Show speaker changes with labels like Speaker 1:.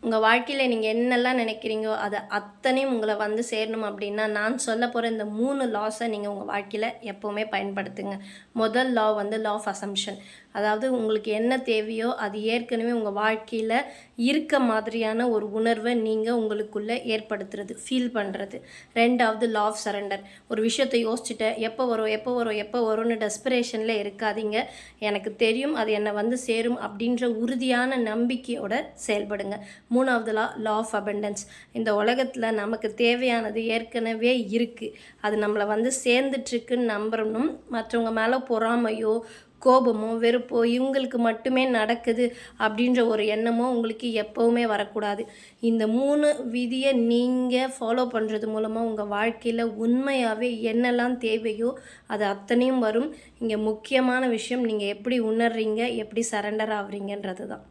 Speaker 1: உங்கள் வாழ்க்கையில் நீங்கள் என்னெல்லாம் நினைக்கிறீங்களோ அது அத்தனையும் உங்களை வந்து சேரணும் அப்படின்னா நான் சொல்ல போகிற இந்த 3 லாஸை நீங்கள் உங்கள் வாழ்க்கையில் எப்போவுமே பயன்படுத்துங்க. முதல் லா வந்து லா ஆஃப் அசம்ஷன். அதாவது உங்களுக்கு என்ன தேவையோ அது ஏற்கனவே உங்கள் வாழ்க்கையில் இருக்க மாதிரியான ஒரு உணர்வை நீங்கள் உங்களுக்குள்ளே ஏற்படுத்துறது, ஃபீல் பண்ணுறது. ரெண்டாவது லா ஆஃப் சரண்டர். ஒரு விஷயத்தை யோசிச்சுட்டு எப்போ வரும் எப்போ வரும் எப்போ வரும்னு டெஸ்பிரேஷனில் இருக்காதீங்க. எனக்கு தெரியும் அது என்னை வந்து சேரும் அப்படின்ற உறுதியான நம்பிக்கையோட செயல்படுங்க. மூணாவது லா ஆஃப் அபண்டன்ஸ். இந்த உலகத்தில் நமக்கு தேவையானது ஏற்கனவே இருக்குது, அது நம்மளை வந்து சேர்ந்துட்டுருக்குன்னு நம்பணும். மற்றவங்க மேலே பொறாமையோ கோபமோ வெறுப்போ இவங்களுக்கு மட்டுமே நடக்குது அப்படின்ற ஒரு எண்ணமோ உங்களுக்கு எப்போவுமே வரக்கூடாது. இந்த 3 விதியை நீங்கள் ஃபாலோ பண்ணுறது மூலமாக உங்கள் வாழ்க்கையில் உண்மையாகவே என்னெல்லாம் தேவையோ அது அத்தனையும் வரும். இங்கே முக்கியமான விஷயம் நீங்கள் எப்படி உணர்றீங்க, எப்படி சரண்டர் ஆகுறீங்கன்றது தான்.